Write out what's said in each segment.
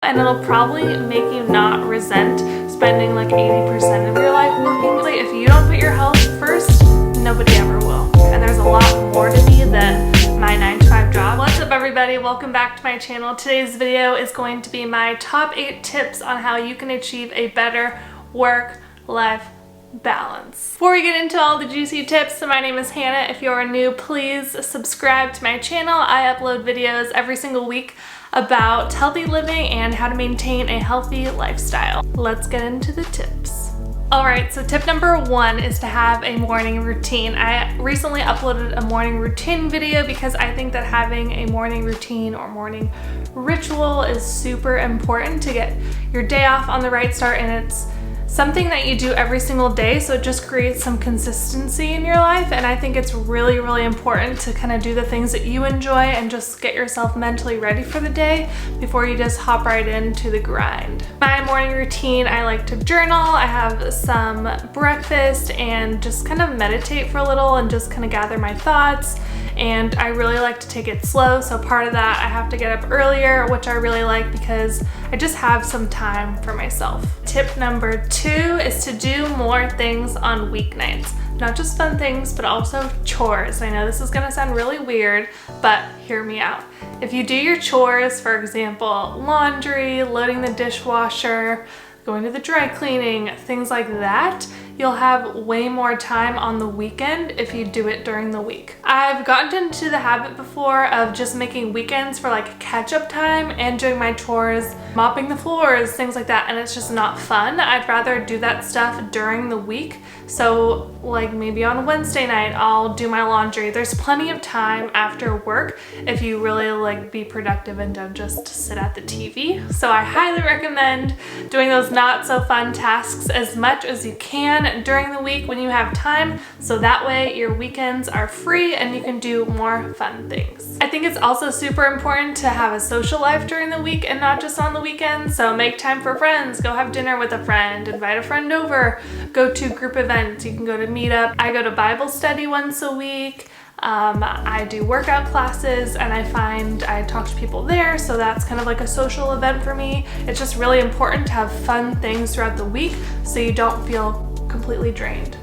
and it'll probably make you not resent spending like 80% of your life working. If you don't put your health first, nobody ever will. And there's a lot more to me than my 9-to-5 job. What's up everybody? Welcome back to my channel. Today's video is going to be my top 8 tips on how you can achieve a better work-life balance. Before we get into all the juicy tips, my name is Hannah. If you're new, please subscribe to my channel. I upload videos every single week about healthy living and how to maintain a healthy lifestyle. Let's get into the tips. Alright, so tip number 1 is to have a morning routine. I recently uploaded a morning routine video because I think that having a morning routine or morning ritual is super important to get your day off on the right start, and it's something that you do every single day, so it just creates some consistency in your life. And I think it's really important to kind of do the things that you enjoy and just get yourself mentally ready for the day before you just hop right into the grind. My morning routine, I like to journal, I have some breakfast and just kind of meditate for a little and just kind of gather my thoughts. And I really like to take it slow, so part of that I have to get up earlier, which I really like because I just have some time for myself. Tip number 2 is to do more things on weeknights. Not just fun things, but also chores. I know this is gonna sound really weird, but hear me out. If you do your chores, for example, laundry, loading the dishwasher, going to the dry cleaning, things like that, you'll have way more time on the weekend if you do it during the week. I've gotten into the habit before of just making weekends for like catch-up time and doing my chores, mopping the floors, things like that, and it's just not fun. I'd rather do that stuff during the week. So like maybe on Wednesday night, I'll do my laundry. There's plenty of time after work if you really like be productive and don't just sit at the TV. So I highly recommend doing those not so fun tasks as much as you can during the week when you have time, so that way your weekends are free and you can do more fun things. I think it's also super important to have a social life during the week and not just on the weekends. So make time for friends, go have dinner with a friend, invite a friend over, go to group events, you can go to meetup. I go to Bible study once a week. I do workout classes and I find I talk to people there, so that's kind of like a social event for me. It's just really important to have fun things throughout the week so you don't feel completely drained.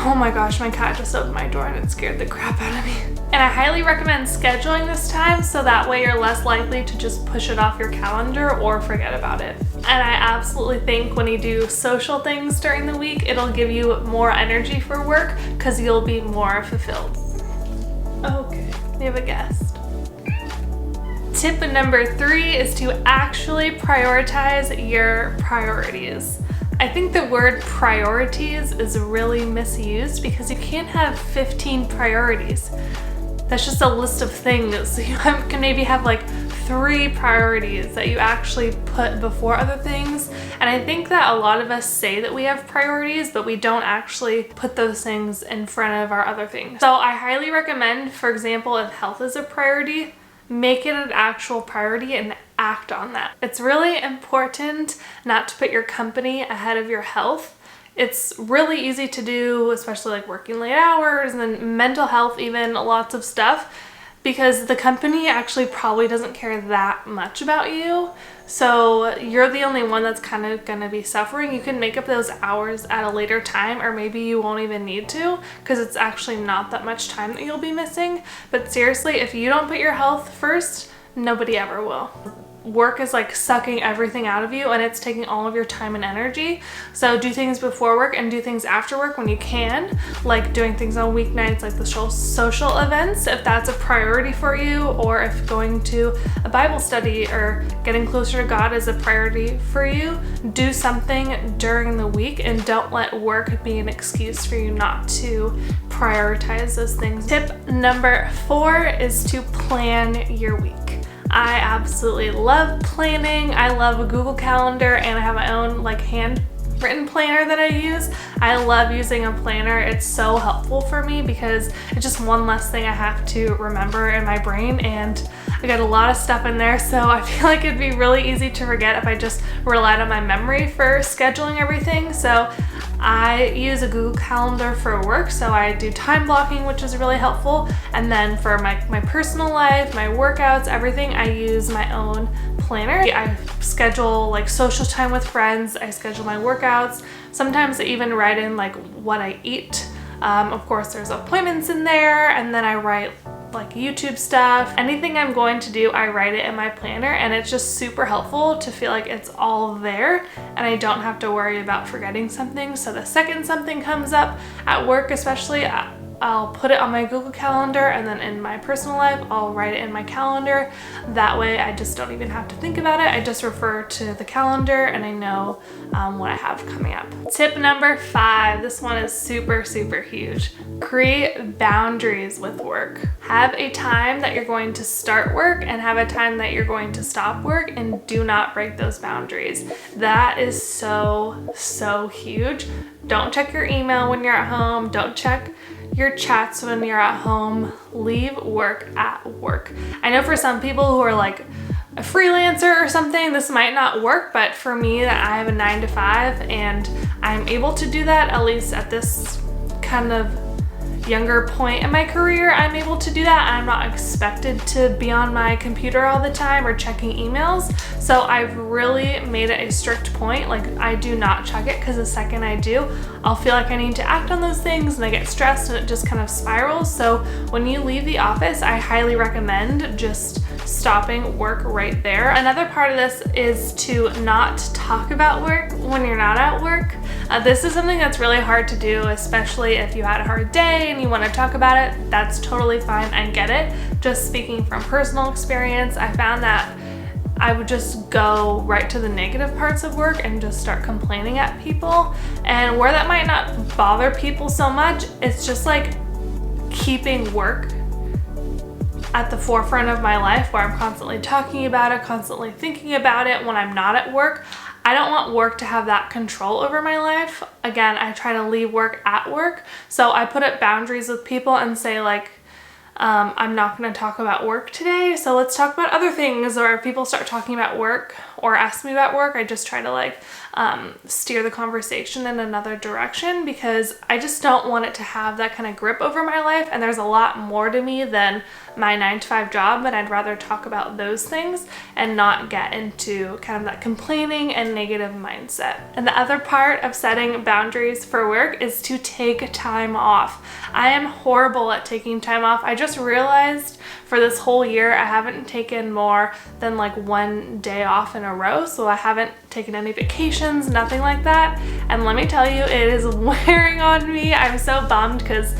Oh my gosh, my cat just opened my door and it scared the crap out of me. And I highly recommend scheduling this time so that way you're less likely to just push it off your calendar or forget about it. And I absolutely think when you do social things during the week, it'll give you more energy for work because you'll be more fulfilled. Okay, we have a guest. Tip number 3 is to actually prioritize your priorities. I think the word priorities is really misused because you can't have 15 priorities. That's just a list of things. You can maybe have like 3 priorities that you actually put before other things. And I think that a lot of us say that we have priorities, but we don't actually put those things in front of our other things. So I highly recommend, for example, if health is a priority, make it an actual priority and act on that. It's really important not to put your company ahead of your health. It's really easy to do, especially like working late hours and then mental health, even lots of stuff, because the company actually probably doesn't care that much about you. So you're the only one that's kind of gonna be suffering. You can make up those hours at a later time, or maybe you won't even need to because it's actually not that much time that you'll be missing. But seriously, if you don't put your health first, nobody ever will. Work is like sucking everything out of you and it's taking all of your time and energy. So do things before work and do things after work when you can, like doing things on weeknights, like the social events, if that's a priority for you, or if going to a Bible study or getting closer to God is a priority for you, do something during the week and don't let work be an excuse for you not to prioritize those things. Tip number 4 is to plan your week. I absolutely love planning. I love a Google Calendar and I have my own like handwritten planner that I use. I love using a planner. It's so helpful for me because it's just one less thing I have to remember in my brain, and I got a lot of stuff in there, so I feel like it'd be really easy to forget if I just relied on my memory for scheduling everything. So I use a Google Calendar for work, so I do time blocking, which is really helpful. And then for my personal life, my workouts, everything, I use my own planner. I schedule like social time with friends, I schedule my workouts. Sometimes I even write in like what I eat. Of course, there's appointments in there, and then I write like YouTube stuff. Anything I'm going to do, I write it in my planner, and it's just super helpful to feel like it's all there and I don't have to worry about forgetting something. So the second something comes up at work, especially, I'll put it on my Google Calendar, and then in my personal life, I'll write it in my calendar. That way I just don't even have to think about it. I just refer to the calendar and I know what I have coming up. Tip number 5, this one is super, super huge. Create boundaries with work. Have a time that you're going to start work and have a time that you're going to stop work, and do not break those boundaries. That is so, so huge. Don't check your email when you're at home. Don't check your chats when you're at home. Leave work at work. I know for some people who are like a freelancer or something, this might not work, but for me, that I have a 9 to 5 and I'm able to do that, at least at this kind of younger point in my career, I'm able to do that. I'm not expected to be on my computer all the time or checking emails. So I've really made it a strict point. Like, I do not check it, because the second I do, I'll feel like I need to act on those things and I get stressed and it just kind of spirals. So when you leave the office, I highly recommend just stopping work right there. Another part of this is to not talk about work when you're not at work. This is something that's really hard to do, especially if you had a hard day and you want to talk about it. That's totally fine. I get it. Just speaking from personal experience, I found that I would just go right to the negative parts of work and just start complaining at people. And where that might not bother people so much, it's just like keeping work at the forefront of my life, where I'm constantly talking about it, constantly thinking about it when I'm not at work. I don't want work to have that control over my life. Again, I try to leave work at work. So I put up boundaries with people and say, like, I'm not going to talk about work today, so let's talk about other things. Or if people start talking about work or ask me about work, I just try to like steer the conversation in another direction, because I just don't want it to have that kind of grip over my life. And there's a lot more to me than my 9 to 5 job, but I'd rather talk about those things and not get into kind of that complaining and negative mindset. And the other part of setting boundaries for work is to take time off. I am horrible at taking time off. I just realized for this whole year, I haven't taken more than like 1 day off in a row. So I haven't taken any vacations, nothing like that. And let me tell you, it is wearing on me. I'm so bummed, because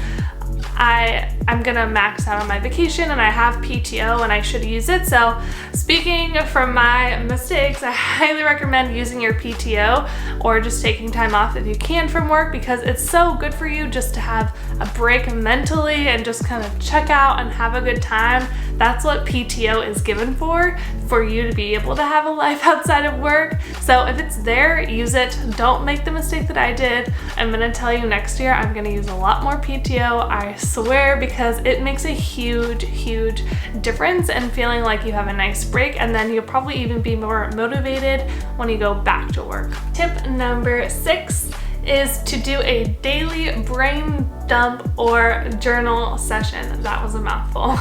I'm gonna max out on my vacation and I have PTO and I should use it. So speaking from my mistakes, I highly recommend using your PTO or just taking time off if you can from work, because it's so good for you just to have a break mentally and just kind of check out and have a good time. That's what PTO is given for you to be able to have a life outside of work. So if it's there, use it. Don't make the mistake that I did. I'm gonna tell you, next year I'm gonna use a lot more PTO, I swear, because it makes a huge, huge difference in feeling like you have a nice break, and then you'll probably even be more motivated when you go back to work. Tip number 6 is to do a daily brain dump or journal session. That was a mouthful.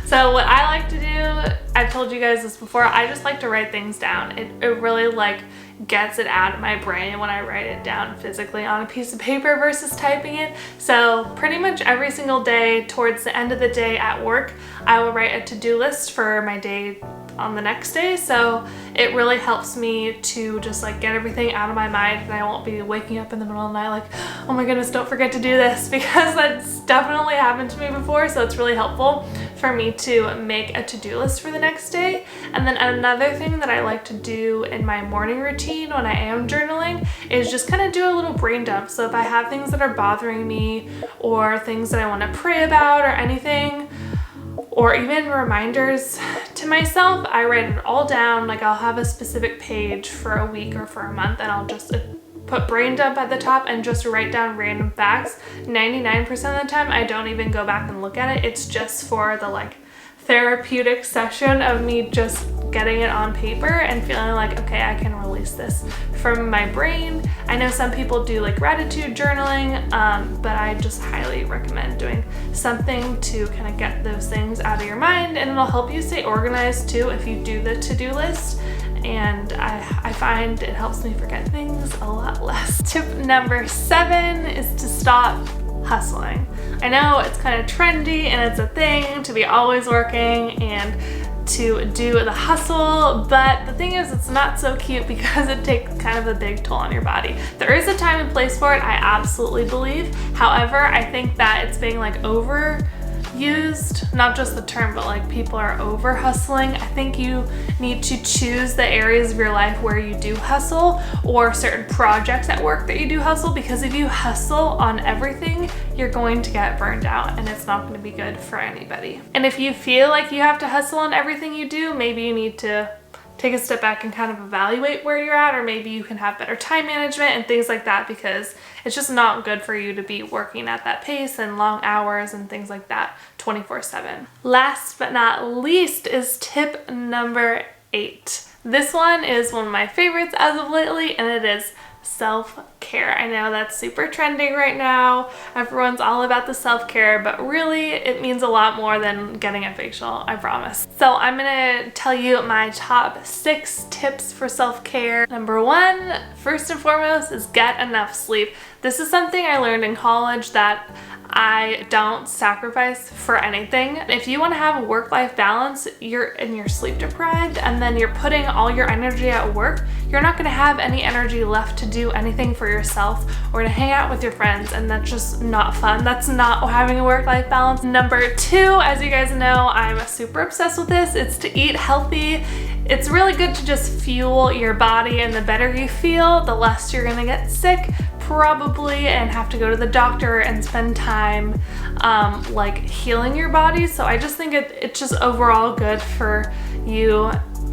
So what I like to do, I've told you guys this before, I just like to write things down. It really like gets it out of my brain when I write it down physically on a piece of paper versus typing it. So pretty much every single day towards the end of the day at work, I will write a to-do list for my day on the next day. So it really helps me to just like get everything out of my mind, and I won't be waking up in the middle of the night like, oh my goodness, don't forget to do this, because that's definitely happened to me before. So it's really helpful for me to make a to-do list for the next day. And then another thing that I like to do in my morning routine when I am journaling is just kind of do a little brain dump. So if I have things that are bothering me or things that I want to pray about or anything, or even reminders to myself, I write it all down. Like, I'll have a specific page for a week or for a month, and I'll just put brain dump at the top and just write down random facts. 99% of the time, I don't even go back and look at it. It's just for the like therapeutic session of me just getting it on paper and feeling like, okay, I can release this from my brain. I know some people do like gratitude journaling, but I just highly recommend doing something to kind of get those things out of your mind, and it'll help you stay organized too if you do the to-do list. And I find it helps me forget things a lot less. Tip number 7 is to stop hustling. I know it's kind of trendy and it's a thing to be always working and to do the hustle, but the thing is, it's not so cute because it takes kind of a big toll on your body. There is a time and place for it, I absolutely believe. However, I think that it's being like overused, not just the term, but like people are over hustling. I think you need to choose the areas of your life where you do hustle, or certain projects at work that you do hustle, because if you hustle on everything, you're going to get burned out and it's not going to be good for anybody. And if you feel like you have to hustle on everything you do, maybe you need to take a step back and kind of evaluate where you're at, or maybe you can have better time management and things like that, because it's just not good for you to be working at that pace and long hours and things like that 24/7. Last but not least is tip number 8. This one is one of my favorites as of lately, and it is self-care. I know that's super trendy right now. Everyone's all about the self-care, but really it means a lot more than getting a facial, I promise. So I'm gonna tell you my top 6 tips for self-care. Number 1, first and foremost, is get enough sleep. This is something I learned in college that I don't sacrifice for anything. If you want to have a work-life balance, you're sleep deprived, and then you're putting all your energy at work, you're not going to have any energy left to do anything for yourself or to hang out with your friends, and that's just not fun. That's not having a work-life balance. Number 2, as you guys know, I'm super obsessed with this. It's to eat healthy. It's really good to just fuel your body, and the better you feel, the less you're gonna get sick probably and have to go to the doctor and spend time like healing your body. So I just think it's just overall good for you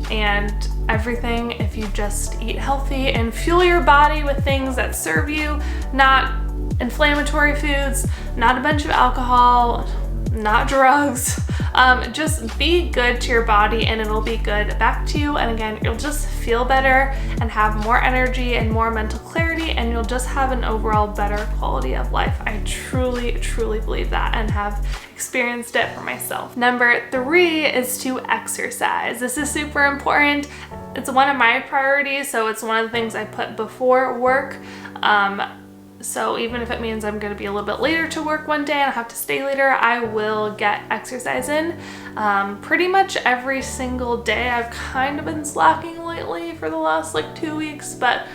and everything if you just eat healthy and fuel your body with things that serve you, not inflammatory foods, not a bunch of alcohol, not drugs. Just be good to your body and it'll be good back to you. And again, you'll just feel better and have more energy and more mental clarity, and you'll just have an overall better quality of life. I truly, truly believe that and have experienced it for myself. Number 3 is to exercise. This is super important. It's one of my priorities, so it's one of the things I put before work. So even if it means I'm going to be a little bit later to work one day and I have to stay later, I will get exercise in. Pretty much every single day. I've kind of been slacking lately for the last like 2 weeks, but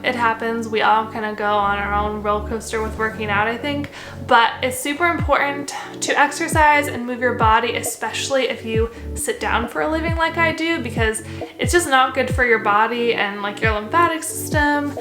it happens. We all kind of go on our own roller coaster with working out, I think. But it's super important to exercise and move your body, especially if you sit down for a living like I do, because it's just not good for your body and like your lymphatic system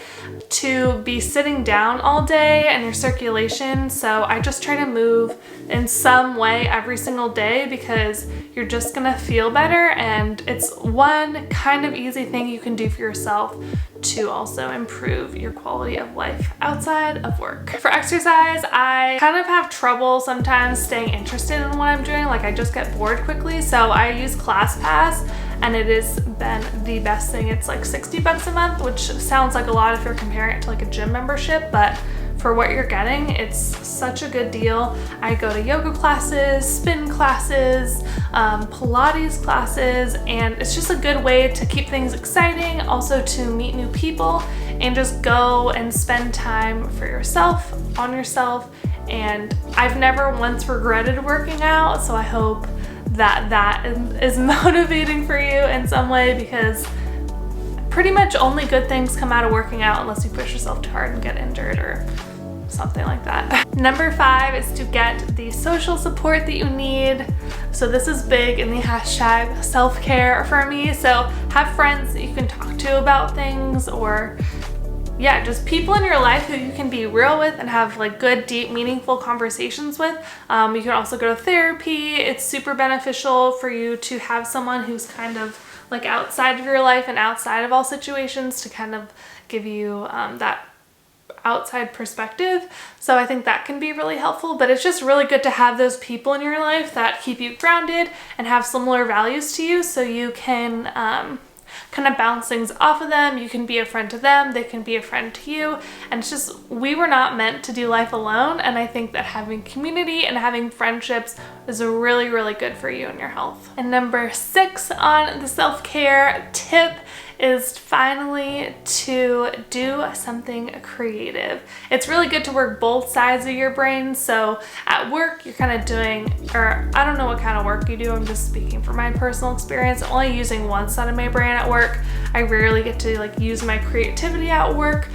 to be sitting down all day and your circulation. So I just try to move in some way every single day because you're just gonna feel better, and it's one kind of easy thing you can do for yourself to also improve your quality of life outside of work. For exercise, I kind of have trouble sometimes staying interested in what I'm doing. Like I just get bored quickly. So I use ClassPass, and it has been the best thing. It's like $60 a month, which sounds like a lot if you're comparing it to like a gym membership, but for what you're getting, it's such a good deal. I go to yoga classes, spin classes, Pilates classes, and it's just a good way to keep things exciting, also to meet new people and just go and spend time for yourself, on yourself. And I've never once regretted working out, so I hope that is motivating for you in some way, because pretty much only good things come out of working out unless you push yourself too hard and get injured or something like that. Number 5 is to get the social support that you need. So this is big in the hashtag self-care for me. So have friends that you can talk to about things, or yeah, just people in your life who you can be real with and have like good, deep, meaningful conversations with. You can also go to therapy. It's super beneficial for you to have someone who's kind of like outside of your life and outside of all situations to kind of give you that outside perspective. So I think that can be really helpful, but it's just really good to have those people in your life that keep you grounded and have similar values to you, so you can kind of bounce things off of them. You can be a friend to them, they can be a friend to you, and it's just, we were not meant to do life alone, and I think that having community and having friendships is really, really good for you and your health. And number 6 on the self-care tip is finally to do something creative. It's really good to work both sides of your brain. So at work, you're kind of doing, or I don't know what kind of work you do, I'm just speaking from my personal experience. I'm only using one side of my brain at work. I rarely get to like use my creativity at work.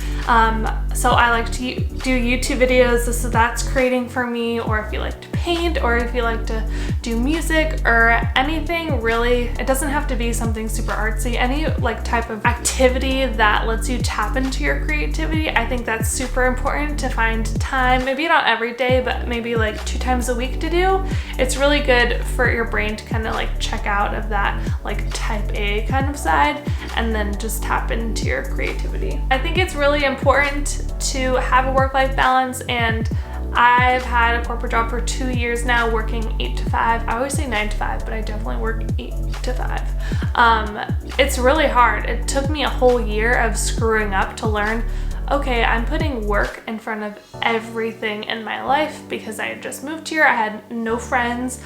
So I like to do YouTube videos. That's creating for me, or if you like to paint, or if you like to do music or anything really, it doesn't have to be something super artsy. Any like type of activity that lets you tap into your creativity, I think that's super important to find time, maybe not every day, but maybe like 2 times a week to do. It's really good for your brain to kind of like check out of that like type A kind of side and then just tap into your creativity. I think it's really important to have a work-life balance, and I've had a corporate job for 2 years now, working 8 to 5. I always say 9 to 5, but I definitely work 8 to 5. It's really hard. It took me a whole year of screwing up to learn, okay, I'm putting work in front of everything in my life, because I had just moved here. I had no friends.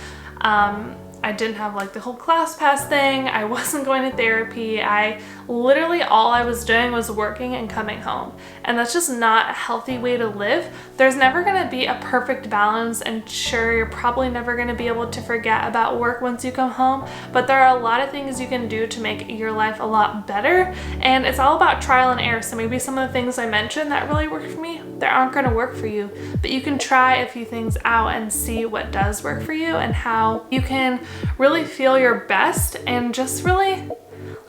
I didn't have like the whole ClassPass thing. I wasn't going to therapy. I literally, all I was doing was working and coming home. And that's just not a healthy way to live. There's never gonna be a perfect balance, and sure, you're probably never gonna be able to forget about work once you come home, but there are a lot of things you can do to make your life a lot better. And it's all about trial and error. So maybe some of the things I mentioned that really worked for me, they aren't gonna work for you, but you can try a few things out and see what does work for you and how you can really feel your best and just really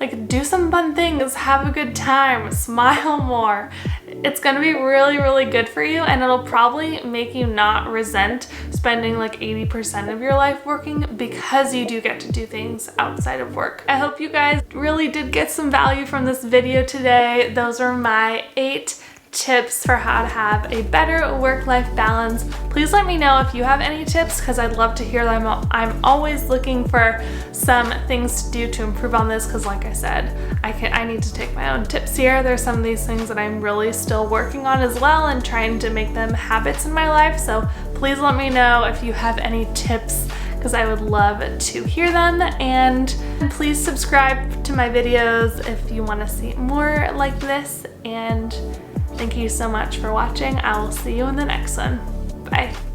like do some fun things, have a good time, smile more. It's gonna be really, really good for you, and it'll probably make you not resent spending like 80% of your life working, because you do get to do things outside of work. I hope you guys really did get some value from this video today. Those are my 8 tips for how to have a better work-life balance. Please let me know if you have any tips, because I'd love to hear them. I'm always looking for some things to do to improve on this, because like I said, I need to take my own tips here. There's some of these things that I'm really still working on as well, and trying to make them habits in my life. So please let me know if you have any tips, because I would love to hear them. And please subscribe to my videos if you want to see more like this. And thank you so much for watching. I will see you in the next one. Bye.